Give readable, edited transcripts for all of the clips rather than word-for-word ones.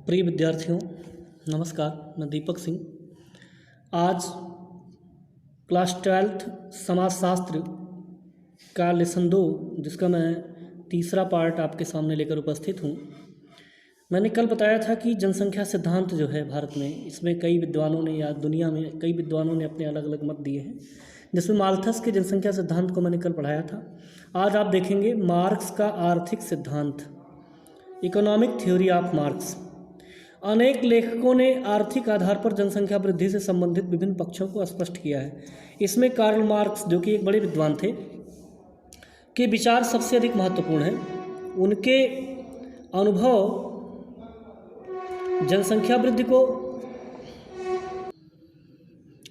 प्रिय विद्यार्थियों, नमस्कार। मैं दीपक सिंह। आज क्लास 12th समाजशास्त्र का लेसन 2, जिसका मैं तीसरा पार्ट आपके सामने लेकर उपस्थित हूँ। मैंने कल बताया था कि जनसंख्या सिद्धांत जो है भारत में, इसमें कई विद्वानों ने या दुनिया में कई विद्वानों ने अपने अलग अलग मत दिए हैं, जिसमें माल्थस के जनसंख्या सिद्धांत को मैंने कल पढ़ाया था। आज आप देखेंगे मार्क्स का आर्थिक सिद्धांत, इकोनॉमिक थ्योरी ऑफ मार्क्स। अनेक लेखकों ने आर्थिक आधार पर जनसंख्या वृद्धि से संबंधित विभिन्न पक्षों को स्पष्ट किया है। इसमें कार्ल मार्क्स, जो कि एक बड़े विद्वान थे, के विचार सबसे अधिक महत्वपूर्ण हैं। उनके अनुभव जनसंख्या वृद्धि को,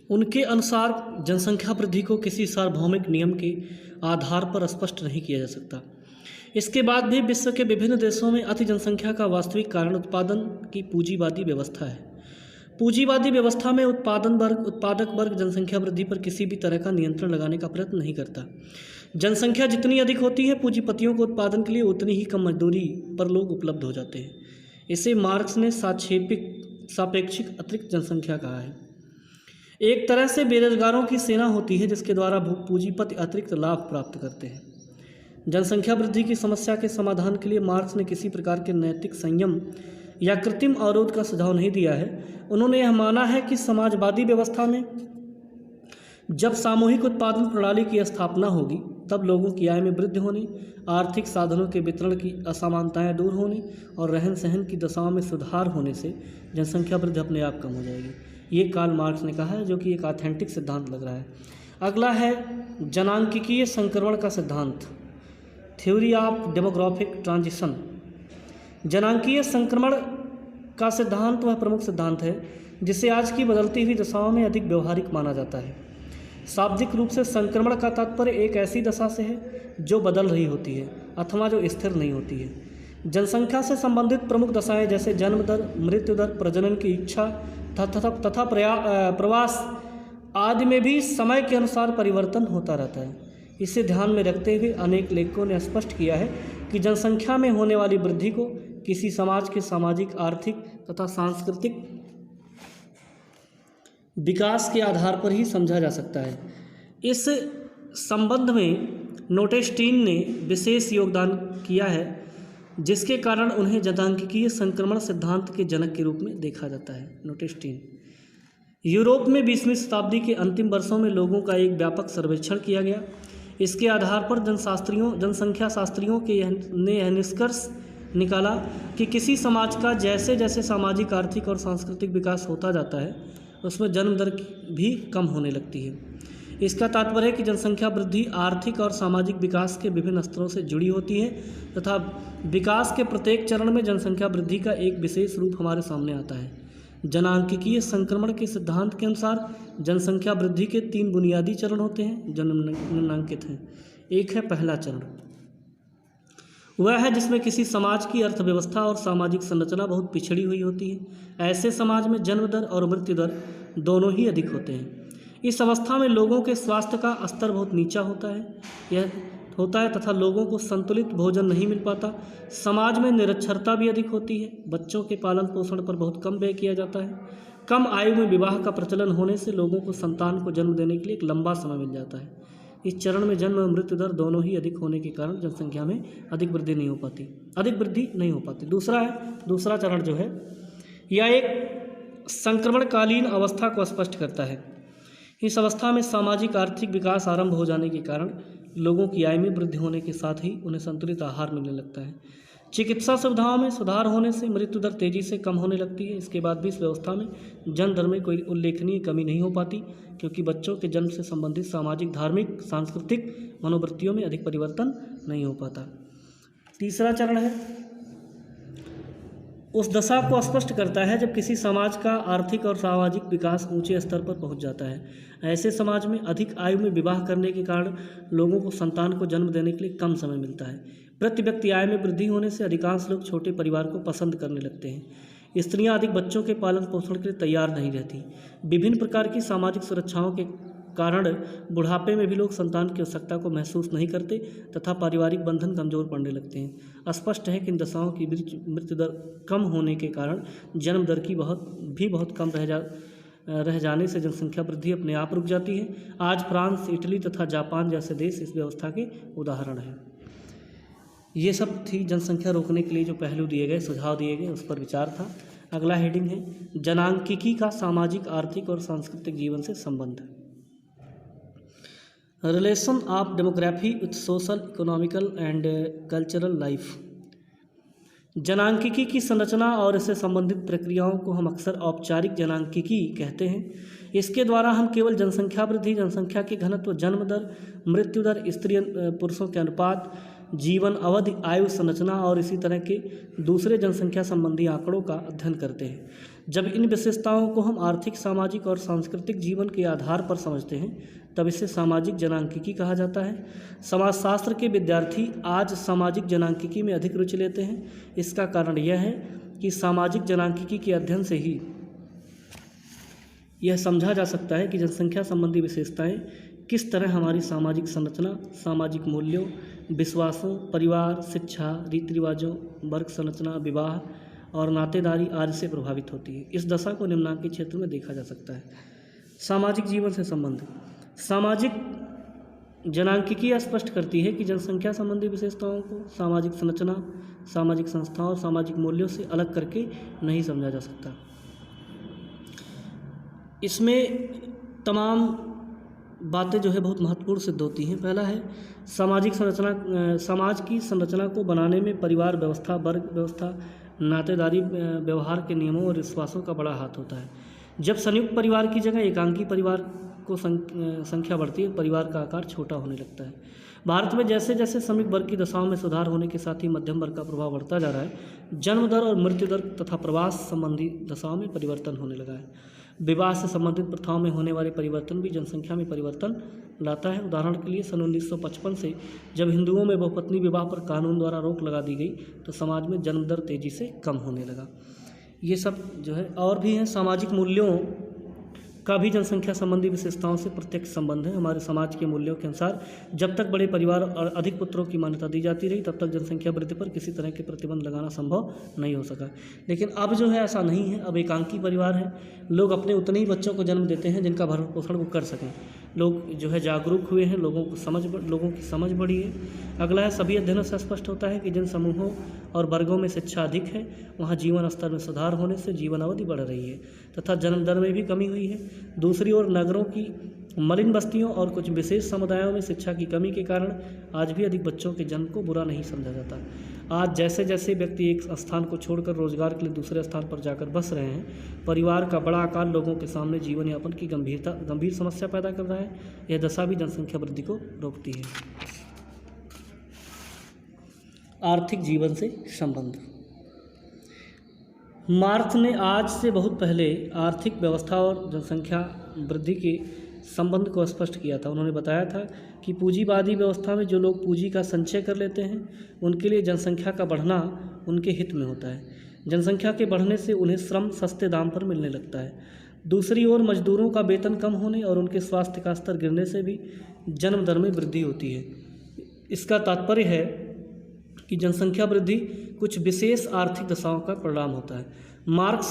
उनके अनुसार जनसंख्या वृद्धि को किसी सार्वभौमिक नियम के आधार पर स्पष्ट नहीं किया जा सकता। इसके बाद भी विश्व के विभिन्न देशों में अति जनसंख्या का वास्तविक कारण उत्पादन की पूंजीवादी व्यवस्था है। पूंजीवादी व्यवस्था में उत्पादक वर्ग जनसंख्या वृद्धि पर किसी भी तरह का नियंत्रण लगाने का प्रयत्न नहीं करता। जनसंख्या जितनी अधिक होती है, पूंजीपतियों को उत्पादन के लिए उतनी ही कम मजदूरी पर लोग उपलब्ध हो जाते हैं। इसे मार्क्स ने सापेक्षिक अतिरिक्त जनसंख्या कहा है। एक तरह से बेरोजगारों की सेना होती है, जिसके द्वारा पूंजीपति अतिरिक्त लाभ प्राप्त करते हैं। जनसंख्या वृद्धि की समस्या के समाधान के लिए मार्क्स ने किसी प्रकार के नैतिक संयम या कृत्रिम अवरोध का सुझाव नहीं दिया है। उन्होंने यह माना है कि समाजवादी व्यवस्था में जब सामूहिक उत्पादन प्रणाली की स्थापना होगी, तब लोगों की आय में वृद्धि होने, आर्थिक साधनों के वितरण की असमानताएं दूर होने और रहन सहन की दशाओं में सुधार होने से जनसंख्या वृद्धि अपने आप कम हो जाएगी। ये कार्ल मार्क्स ने कहा है, जो कि एक ऑथेंटिक सिद्धांत लग रहा है। अगला है जनांकिकीय संक्रमण का सिद्धांत, थ्योरी ऑफ डेमोग्राफिक ट्रांजिशन। जनांकीय संक्रमण का सिद्धांत वह प्रमुख सिद्धांत है जिसे आज की बदलती हुई दशाओं में अधिक व्यवहारिक माना जाता है। शाब्दिक रूप से संक्रमण का तात्पर्य एक ऐसी दशा से है जो बदल रही होती है अथवा जो स्थिर नहीं होती है। जनसंख्या से संबंधित प्रमुख दशाएं जैसे जन्म दर, मृत्यु दर, प्रजनन की इच्छा तथा प्रवास आदि में भी समय के अनुसार परिवर्तन होता रहता है। इसे ध्यान में रखते हुए अनेक लेखकों ने स्पष्ट किया है कि जनसंख्या में होने वाली वृद्धि को किसी समाज के सामाजिक, आर्थिक तथा सांस्कृतिक विकास के आधार पर ही समझा जा सकता है। इस संबंध में नोटेस्टीन ने विशेष योगदान किया है, जिसके कारण उन्हें जनांकिकीय संक्रमण सिद्धांत के जनक के रूप में देखा जाता है। नोटेस्टीन। यूरोप में 20वीं शताब्दी के अंतिम वर्षों में लोगों का एक व्यापक सर्वेक्षण किया गया। इसके आधार पर जनसंख्या शास्त्रियों ने यह निष्कर्ष निकाला कि किसी समाज का जैसे जैसे सामाजिक, आर्थिक और सांस्कृतिक विकास होता जाता है, उसमें जन्म दर भी कम होने लगती है। इसका तात्पर्य है कि जनसंख्या वृद्धि आर्थिक और सामाजिक विकास के विभिन्न स्तरों से जुड़ी होती है तथा विकास के प्रत्येक चरण में जनसंख्या वृद्धि का एक विशेष रूप हमारे सामने आता है। जनांकिकीय संक्रमण के सिद्धांत के अनुसार जनसंख्या वृद्धि के 3 बुनियादी चरण होते हैं जो निम्नलिखित हैं। एक है पहला चरण, वह है जिसमें किसी समाज की अर्थव्यवस्था और सामाजिक संरचना बहुत पिछड़ी हुई होती है। ऐसे समाज में जन्म दर और मृत्यु दर दोनों ही अधिक होते हैं। इस अवस्था में लोगों के स्वास्थ्य का स्तर बहुत नीचा होता है तथा लोगों को संतुलित भोजन नहीं मिल पाता। समाज में निरक्षरता भी अधिक होती है। बच्चों के पालन पोषण पर बहुत कम व्यय किया जाता है। कम आयु में विवाह का प्रचलन होने से लोगों को संतान को जन्म देने के लिए एक लंबा समय मिल जाता है। इस चरण में जन्म और मृत्यु दर दोनों ही अधिक होने के कारण जनसंख्या में अधिक वृद्धि नहीं हो पाती। दूसरा चरण जो है, यह एक संक्रमणकालीन अवस्था को स्पष्ट करता है। इस अवस्था में सामाजिक, आर्थिक विकास आरंभ हो जाने के कारण लोगों की आय में वृद्धि होने के साथ ही उन्हें संतुलित आहार मिलने लगता है। चिकित्सा सुविधाओं में सुधार होने से मृत्यु दर तेजी से कम होने लगती है। इसके बाद भी इस व्यवस्था में जन्म दर में कोई उल्लेखनीय कमी नहीं हो पाती, क्योंकि बच्चों के जन्म से संबंधित सामाजिक, धार्मिक, सांस्कृतिक मनोवृत्तियों में अधिक परिवर्तन नहीं हो पाता। तीसरा चरण है, उस दशा को स्पष्ट करता है जब किसी समाज का आर्थिक और सामाजिक विकास ऊंचे स्तर पर पहुंच जाता है। ऐसे समाज में अधिक आयु में विवाह करने के कारण लोगों को संतान को जन्म देने के लिए कम समय मिलता है। प्रति व्यक्ति आय में वृद्धि होने से अधिकांश लोग छोटे परिवार को पसंद करने लगते हैं। स्त्रियां अधिक बच्चों के पालन पोषण के लिए तैयार नहीं रहती। विभिन्न प्रकार की सामाजिक सुरक्षाओं के कारण बुढ़ापे में भी लोग संतान की आवश्यकता को महसूस नहीं करते तथा पारिवारिक बंधन कमजोर पड़ने लगते हैं। स्पष्ट है कि इन दशाओं की मृत्यु दर कम होने के कारण जन्म दर की बहुत कम रह जाने से जनसंख्या वृद्धि अपने आप रुक जाती है। आज फ्रांस, इटली तथा जापान जैसे देश इस व्यवस्था के उदाहरण हैं। ये सब थी जनसंख्या रोकने के लिए जो पहलू दिए गए, सुझाव दिए गए, उस पर विचार था। अगला हेडिंग है जनांकिकी का सामाजिक, आर्थिक और सांस्कृतिक जीवन से संबंध। Relation of demography with social, economical and cultural life. जनांकिकी की संरचना और इससे संबंधित प्रक्रियाओं को हम अक्सर औपचारिक जनांकिकी कहते हैं। इसके द्वारा हम केवल जनसंख्या वृद्धि, जनसंख्या के घनत्व, जन्म दर, मृत्यु दर, स्त्री पुरुषों के अनुपात, जीवन अवधि, आयु संरचना और इसी तरह के दूसरे जनसंख्या संबंधी आंकड़ों का अध्ययन करते हैं। जब इन विशेषताओं को हम आर्थिक, सामाजिक और सांस्कृतिक जीवन के आधार पर समझते हैं तब इसे सामाजिक जनांकिकी कहा जाता है। समाजशास्त्र के विद्यार्थी आज सामाजिक जनांकिकी में अधिक रुचि लेते हैं। इसका कारण यह है कि सामाजिक जनांकिकी के अध्ययन से ही यह समझा जा सकता है कि जनसंख्या संबंधी विशेषताएं किस तरह हमारी सामाजिक संरचना, सामाजिक मूल्यों, विश्वासों, परिवार, शिक्षा, रीति रिवाजों, वर्ग संरचना, विवाह और नातेदारी आदि से प्रभावित होती है। इस दशा को निम्नांकित क्षेत्र में देखा जा सकता है। सामाजिक जीवन से संबंध। सामाजिक जनांकिकी स्पष्ट करती है कि जनसंख्या संबंधी विशेषताओं को सामाजिक संरचना, सामाजिक संस्थाओं और सामाजिक मूल्यों से अलग करके नहीं समझा जा सकता। इसमें तमाम बातें जो है बहुत महत्वपूर्ण सिद्ध होती हैं। पहला है सामाजिक संरचना। समाज की संरचना को बनाने में परिवार व्यवस्था, वर्ग व्यवस्था, नातेदारी व्यवहार के नियमों और विश्वासों का बड़ा हाथ होता है। जब संयुक्त परिवार की जगह एकांकी परिवार को संख्या बढ़ती है, परिवार का आकार छोटा होने लगता है। भारत में जैसे जैसे श्रमिक वर्ग की दशाओं में सुधार होने के साथ ही मध्यम वर्ग का प्रभाव बढ़ता जा रहा है, जन्म दर और मृत्यु दर तथा प्रवास संबंधी दशाओं में परिवर्तन होने लगा है। विवाह से संबंधित प्रथाओं में होने वाले परिवर्तन भी जनसंख्या में परिवर्तन लाता है। उदाहरण के लिए सन 1955 से जब हिंदुओं में बहुपत्नी विवाह पर कानून द्वारा रोक लगा दी गई तो समाज में जन्म दर तेजी से कम होने लगा। ये सब जो है और भी हैं। सामाजिक मूल्यों का भी जनसंख्या संबंधी विशेषताओं से प्रत्यक्ष संबंध है। हमारे समाज के मूल्यों के अनुसार जब तक बड़े परिवार और अधिक पुत्रों की मान्यता दी जाती रही तब तक जनसंख्या वृद्धि पर किसी तरह के प्रतिबंध लगाना संभव नहीं हो सका। लेकिन अब जो है ऐसा नहीं है। अब एकांकी परिवार है, लोग अपने उतने ही बच्चों को जन्म देते हैं जिनका भरण पोषण वो कर सकें। लोग जो है जागरूक हुए हैं, लोगों की समझ बढ़ी है। अगला है सभी अध्ययनों से स्पष्ट होता है कि जिन समूहों और वर्गों में शिक्षा अधिक है वहाँ जीवन स्तर में सुधार होने से जीवन अवधि बढ़ रही है तथा जन्म दर में भी कमी हुई है। दूसरी ओर नगरों की मलिन बस्तियों और कुछ विशेष समुदायों में शिक्षा की कमी के कारण आज भी अधिक बच्चों के जन्म को बुरा नहीं समझा जाता। आज जैसे जैसे व्यक्ति एक स्थान को छोड़कर रोजगार के लिए दूसरे स्थान पर जाकर बस रहे हैं, परिवार का बड़ा आकार लोगों के सामने जीवन यापन की गंभीर समस्या पैदा कर रहा है। यह दशा भी जनसंख्या वृद्धि को रोकती है। आर्थिक जीवन से संबंध। मार्क्स ने आज से बहुत पहले आर्थिक व्यवस्था और जनसंख्या वृद्धि के संबंध को स्पष्ट किया था। उन्होंने बताया था कि पूंजीवादी व्यवस्था में जो लोग पूंजी का संचय कर लेते हैं उनके लिए जनसंख्या का बढ़ना उनके हित में होता है। जनसंख्या के बढ़ने से उन्हें श्रम सस्ते दाम पर मिलने लगता है। दूसरी ओर मजदूरों का वेतन कम होने और उनके स्वास्थ्य का स्तर गिरने से भी जन्म दर में वृद्धि होती है। इसका तात्पर्य है कि जनसंख्या वृद्धि कुछ विशेष आर्थिक दशाओं का परिणाम होता है। मार्क्स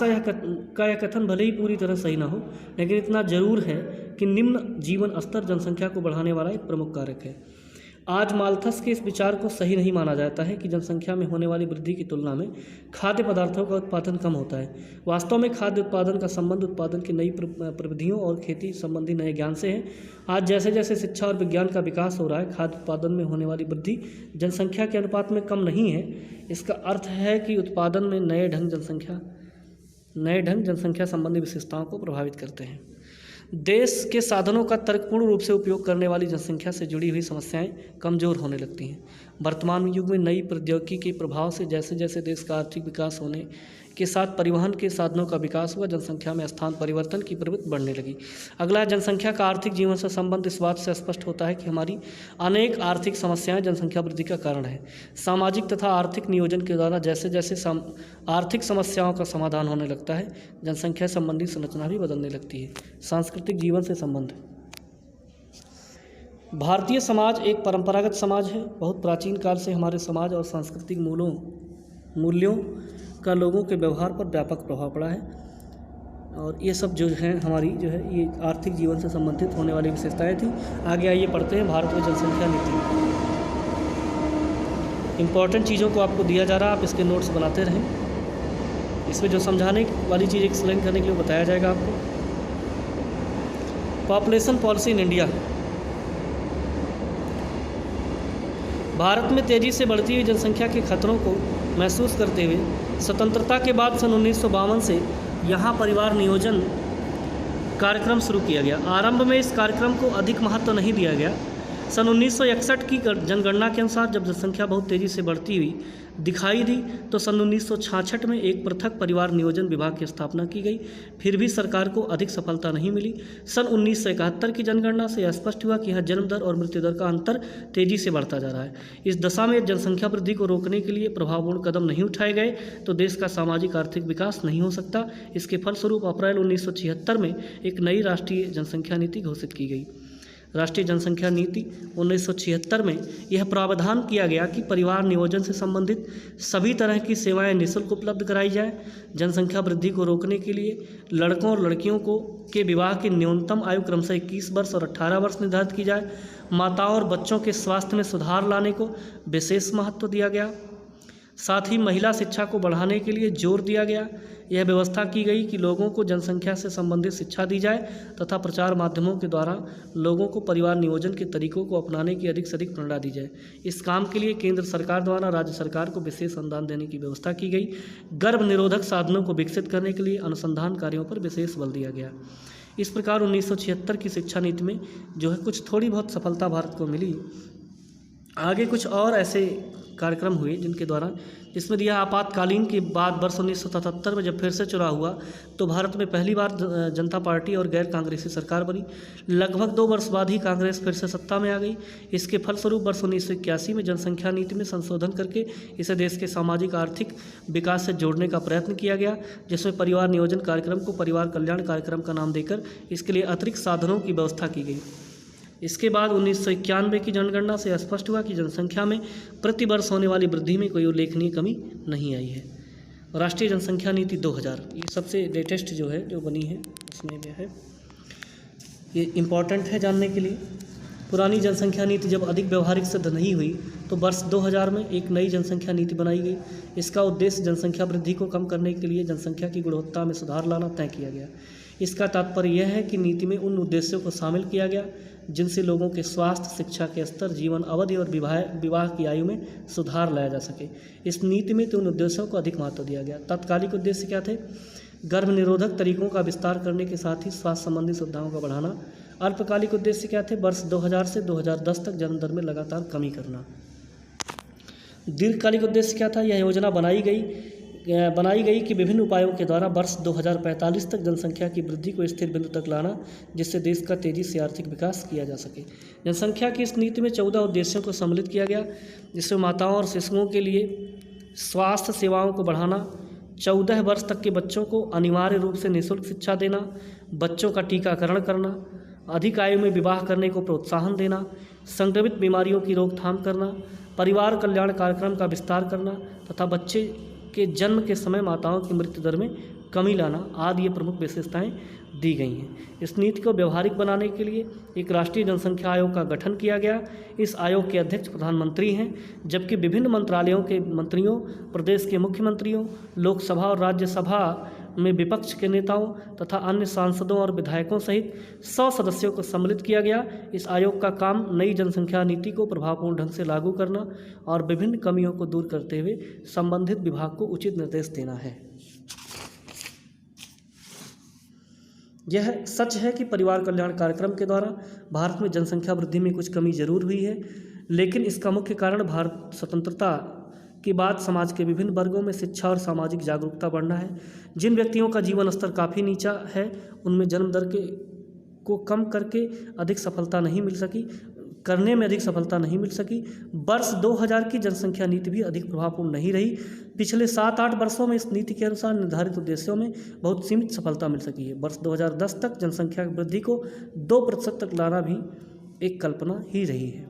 का यह कथन भले ही पूरी तरह सही ना हो, लेकिन इतना जरूर है कि निम्न जीवन स्तर जनसंख्या को बढ़ाने वाला एक प्रमुख कारक है। आज माल्थस के इस विचार को सही नहीं माना जाता है कि जनसंख्या में होने वाली वृद्धि की तुलना में खाद्य पदार्थों का उत्पादन कम होता है। वास्तव में खाद्य उत्पादन का संबंध उत्पादन की नई प्रविधियों और खेती संबंधी नए ज्ञान से है। आज जैसे जैसे शिक्षा और विज्ञान का विकास हो रहा है, खाद्य उत्पादन में होने वाली वृद्धि जनसंख्या के अनुपात में कम नहीं है। इसका अर्थ है कि उत्पादन में नए ढंग जनसंख्या संबंधी विशेषताओं को प्रभावित करते हैं। देश के साधनों का तर्कपूर्ण रूप से उपयोग करने वाली जनसंख्या से जुड़ी हुई समस्याएं कमज़ोर होने लगती हैं। वर्तमान युग में नई प्रौद्योगिकी के प्रभाव से जैसे जैसे देश का आर्थिक विकास होने के साथ परिवहन के साधनों का विकास हुआ, जनसंख्या में स्थान परिवर्तन की प्रवृत्ति बढ़ने लगी। अगला जनसंख्या का आर्थिक जीवन से संबंध इस बात से स्पष्ट होता है कि हमारी अनेक आर्थिक समस्याएं जनसंख्या वृद्धि का कारण है। सामाजिक तथा आर्थिक नियोजन के द्वारा जैसे जैसे आर्थिक समस्याओं का समाधान होने लगता है, जनसंख्या संबंधी संरचना भी बदलने लगती है। सांस्कृतिक जीवन से संबंध। भारतीय समाज एक परंपरागत समाज है। बहुत प्राचीन काल से हमारे समाज और सांस्कृतिक मूल्यों का लोगों के व्यवहार पर व्यापक प्रभाव पड़ा है, और ये सब जो है हमारी जो है ये आर्थिक जीवन से संबंधित होने वाली विशेषताएं थी। आगे आइए पढ़ते हैं भारत में जनसंख्या नीति। इम्पॉर्टेंट चीज़ों को आपको दिया जा रहा है, आप इसके नोट्स बनाते रहें। इसमें जो समझाने वाली चीज़ एक्सप्लेन करने के लिए बताया जाएगा आपको। Population policy in India. Bharat में तेज़ी से बढ़ती हुई जनसंख्या के खतरों को महसूस करते हुए स्वतंत्रता के बाद सन 1952 से यहाँ परिवार नियोजन कार्यक्रम शुरू किया गया। आरंभ में इस कार्यक्रम को अधिक महत्व नहीं दिया गया। सन 1961 की जनगणना के अनुसार जब जनसंख्या बहुत तेज़ी से बढ़ती हुई दिखाई दी तो सन 1966 में एक पृथक परिवार नियोजन विभाग की स्थापना की गई। फिर भी सरकार को अधिक सफलता नहीं मिली। सन 1971 की जनगणना से स्पष्ट हुआ कि यहाँ जन्म दर और मृत्यु दर का अंतर तेज़ी से बढ़ता जा रहा है। इस दशा में जनसंख्या वृद्धि को रोकने के लिए प्रभावपूर्ण कदम नहीं उठाए गए तो देश का सामाजिक आर्थिक विकास नहीं हो सकता। इसके फलस्वरूप अप्रैल 1976 में एक नई राष्ट्रीय जनसंख्या नीति घोषित की गई। राष्ट्रीय जनसंख्या नीति 1976 में यह प्रावधान किया गया कि परिवार नियोजन से संबंधित सभी तरह की सेवाएं निःशुल्क उपलब्ध कराई जाए। जनसंख्या वृद्धि को रोकने के लिए लड़कों और लड़कियों के विवाह की न्यूनतम आयु क्रमशः 21 वर्ष और 18 वर्ष निर्धारित की जाए। माताओं और बच्चों के स्वास्थ्य में सुधार लाने को विशेष महत्व दिया गया। साथ ही महिला शिक्षा को बढ़ाने के लिए जोर दिया गया। यह व्यवस्था की गई कि लोगों को जनसंख्या से संबंधित शिक्षा दी जाए तथा प्रचार माध्यमों के द्वारा लोगों को परिवार नियोजन के तरीकों को अपनाने की अधिक से अधिक प्रेरणा दी जाए। इस काम के लिए केंद्र सरकार द्वारा राज्य सरकार को विशेष अनुदान देने की व्यवस्था की गई। गर्भ निरोधक साधनों को विकसित करने के लिए अनुसंधान कार्यों पर विशेष बल दिया गया। इस प्रकार 1976 की शिक्षा नीति में जो है कुछ थोड़ी बहुत सफलता भारत को मिली। आगे कुछ और ऐसे कार्यक्रम हुए जिनके द्वारा जिसमें दिया आपातकालीन के बाद वर्ष 1977 में जब फिर से चुनाव हुआ तो भारत में पहली बार जनता पार्टी और गैर कांग्रेसी सरकार बनी। लगभग 2 वर्ष बाद ही कांग्रेस फिर से सत्ता में आ गई। इसके फलस्वरूप वर्ष 1981 में जनसंख्या नीति में संशोधन करके इसे देश के सामाजिक आर्थिक विकास से जोड़ने का प्रयत्न किया गया, जिसमें परिवार नियोजन कार्यक्रम को परिवार कल्याण कार्यक्रम का नाम देकर इसके लिए अतिरिक्त साधनों की व्यवस्था की गई। इसके बाद 1991 की जनगणना से स्पष्ट हुआ कि जनसंख्या में प्रति वर्ष होने वाली वृद्धि में कोई उल्लेखनीय कमी नहीं आई है। राष्ट्रीय जनसंख्या नीति 2000 ये सबसे लेटेस्ट जो है जो बनी है उसमें यह है, ये इम्पॉर्टेंट है जानने के लिए। पुरानी जनसंख्या नीति जब अधिक व्यवहारिक सिद्ध नहीं हुई तो वर्ष 2000 में एक नई जनसंख्या नीति बनाई गई। इसका उद्देश्य जनसंख्या वृद्धि को कम करने के लिए जनसंख्या की गुणवत्ता में सुधार लाना तय किया गया। इसका तात्पर्य यह है कि नीति में उन उद्देश्यों को शामिल किया गया जिनसे लोगों के स्वास्थ्य, शिक्षा के स्तर, जीवन अवधि और विवाह की आयु में सुधार लाया जा सके। इस नीति में तो उन उद्देश्यों को अधिक महत्व दिया गया। तात्कालिक उद्देश्य क्या थे? गर्भ निरोधक तरीकों का विस्तार करने के साथ ही स्वास्थ्य संबंधी सुविधाओं का बढ़ाना। अल्पकालिक उद्देश्य क्या थे? वर्ष 2000 से 2010 तक जन्म दर में लगातार कमी करना। दीर्घकालिक उद्देश्य क्या था? यह योजना बनाई गई कि विभिन्न उपायों के द्वारा वर्ष 2045 तक जनसंख्या की वृद्धि को स्थिर बिंदु तक लाना, जिससे देश का तेजी से आर्थिक विकास किया जा सके। जनसंख्या की इस नीति में 14 उद्देश्यों को सम्मिलित किया गया, जिसमें माताओं और शिशुओं के लिए स्वास्थ्य सेवाओं को बढ़ाना, 14 वर्ष तक के बच्चों को अनिवार्य रूप से निःशुल्क शिक्षा देना, बच्चों का टीकाकरण करना, अधिक आयु में विवाह करने को प्रोत्साहन देना, संक्रमित बीमारियों की रोकथाम करना, परिवार कल्याण कार्यक्रम का विस्तार करना तथा बच्चे के जन्म के समय माताओं की मृत्यु दर में कमी लाना आदि ये प्रमुख विशेषताएं दी गई हैं। इस नीति को व्यवहारिक बनाने के लिए एक राष्ट्रीय जनसंख्या आयोग का गठन किया गया। इस आयोग के अध्यक्ष प्रधानमंत्री हैं, जबकि विभिन्न मंत्रालयों के मंत्रियों, प्रदेश के मुख्यमंत्रियों, लोकसभा और राज्यसभा में विपक्ष के नेताओं तथा अन्य सांसदों और विधायकों सहित 100 सदस्यों को सम्मिलित किया गया। इस आयोग का काम नई जनसंख्या नीति को प्रभावपूर्ण ढंग से लागू करना और विभिन्न कमियों को दूर करते हुए संबंधित विभाग को उचित निर्देश देना है। यह सच है कि परिवार कल्याण कार्यक्रम के द्वारा भारत में जनसंख्या वृद्धि में कुछ कमी जरूर हुई है, लेकिन इसका मुख्य कारण भारत स्वतंत्रता के बाद समाज के विभिन्न वर्गों में शिक्षा और सामाजिक जागरूकता बढ़ना है। जिन व्यक्तियों का जीवन स्तर काफ़ी नीचा है उनमें जन्म दर को कम करने में अधिक सफलता नहीं मिल सकी। वर्ष 2000 की जनसंख्या नीति भी अधिक प्रभावपूर्ण नहीं रही। पिछले 7-8 वर्षों में इस नीति के अनुसार निर्धारित उद्देश्यों में बहुत सीमित सफलता मिल सकी है। वर्ष 2010 तक जनसंख्या वृद्धि को 2% तक लाना भी एक कल्पना ही रही है।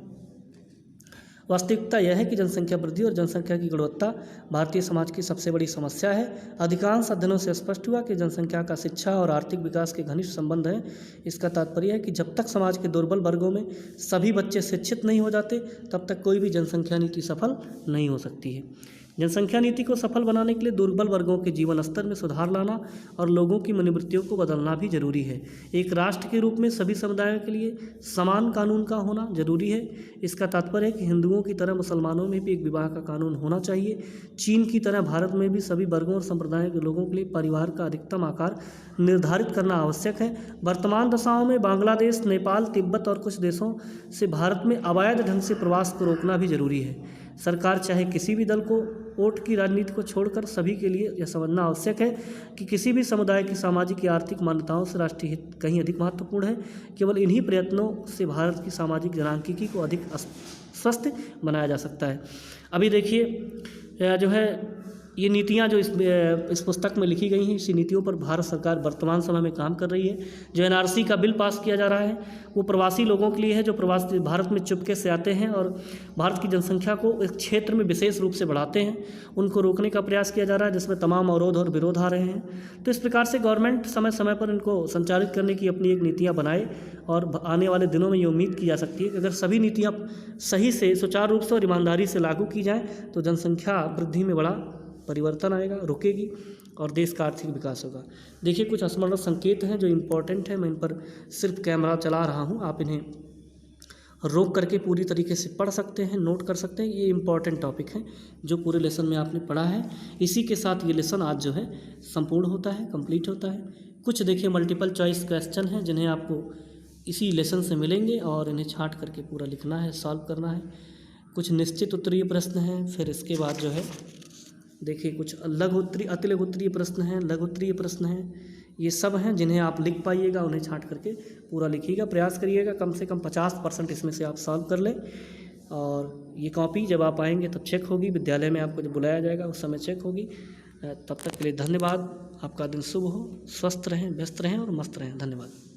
वास्तविकता यह है कि जनसंख्या वृद्धि और जनसंख्या की गुणवत्ता भारतीय समाज की सबसे बड़ी समस्या है। अधिकांश अध्ययनों से स्पष्ट हुआ कि जनसंख्या का शिक्षा और आर्थिक विकास के घनिष्ठ संबंध है। इसका तात्पर्य है कि जब तक समाज के दुर्बल वर्गों में सभी बच्चे शिक्षित नहीं हो जाते, तब तक कोई भी जनसंख्या नीति सफल नहीं हो सकती है। जनसंख्या नीति को सफल बनाने के लिए दुर्बल वर्गों के जीवन स्तर में सुधार लाना और लोगों की मनोवृत्तियों को बदलना भी जरूरी है। एक राष्ट्र के रूप में सभी समुदायों के लिए समान कानून का होना जरूरी है। इसका तात्पर्य है कि हिंदुओं की तरह मुसलमानों में भी एक विवाह का कानून होना चाहिए। चीन की तरह भारत में भी सभी वर्गों और संप्रदायों के लोगों के लिए परिवार का अधिकतम आकार निर्धारित करना आवश्यक है। वर्तमान दशाओं में बांग्लादेश, नेपाल, तिब्बत और कुछ देशों से भारत में अवैध ढंग से प्रवास को रोकना भी जरूरी है। सरकार चाहे किसी भी दल को वोट की राजनीति को छोड़कर सभी के लिए यह समझना आवश्यक है कि किसी भी समुदाय की सामाजिक या आर्थिक मान्यताओं से राष्ट्रीय हित कहीं अधिक महत्वपूर्ण है। केवल इन्हीं प्रयत्नों से भारत की सामाजिक जनांकीकी को अधिक स्वस्थ बनाया जा सकता है। अभी देखिए जो है ये नीतियाँ जो इस पुस्तक में लिखी गई हैं, इसी नीतियों पर भारत सरकार वर्तमान समय में काम कर रही है। जो NRC का बिल पास किया जा रहा है वो प्रवासी लोगों के लिए है, जो प्रवासी भारत में चुपके से आते हैं और भारत की जनसंख्या को एक क्षेत्र में विशेष रूप से बढ़ाते हैं। उनको रोकने का प्रयास किया जा रहा है, जिसमें तमाम अवरोध और विरोध आ रहे हैं। तो इस प्रकार से गवर्नमेंट समय समय पर इनको संचालित करने की अपनी एक नीतियाँ बनाए और आने वाले दिनों में ये उम्मीद की जा सकती है कि अगर सभी नीतियाँ सही से, सुचारू रूप से और ईमानदारी से लागू की जाएँ तो जनसंख्या वृद्धि में बड़ा परिवर्तन आएगा, रुकेगी और देश का आर्थिक विकास होगा। देखिए कुछ स्मरण संकेत हैं जो इम्पोर्टेंट है। मैं इन पर सिर्फ कैमरा चला रहा हूँ, आप इन्हें रोक करके पूरी तरीके से पढ़ सकते हैं, नोट कर सकते हैं। ये इम्पोर्टेंट टॉपिक है जो पूरे लेसन में आपने पढ़ा है। इसी के साथ ये लेसन आज जो है संपूर्ण होता है, कंप्लीट होता है। कुछ देखिए मल्टीपल चॉइस क्वेश्चन हैं जिन्हें आपको इसी लेसन से मिलेंगे और इन्हें छाँट करके पूरा लिखना है, सॉल्व करना है। कुछ निश्चित उत्तरीय प्रश्न हैं, फिर इसके बाद जो है देखिए कुछ लघु उत्तरीय, अति लघु उत्तरीय प्रश्न हैं, लघु उत्तरीय प्रश्न हैं। ये सब हैं जिन्हें आप लिख पाइएगा, उन्हें छाँट करके पूरा लिखिएगा। प्रयास करिएगा कम से कम 50% इसमें से आप सॉल्व कर लें। और ये कॉपी जब आप आएंगे तब चेक होगी, विद्यालय में आपको जब बुलाया जाएगा उस समय चेक होगी। तब तक के लिए धन्यवाद। आपका दिन शुभ हो, स्वस्थ रहें, व्यस्त रहें और मस्त रहें। धन्यवाद।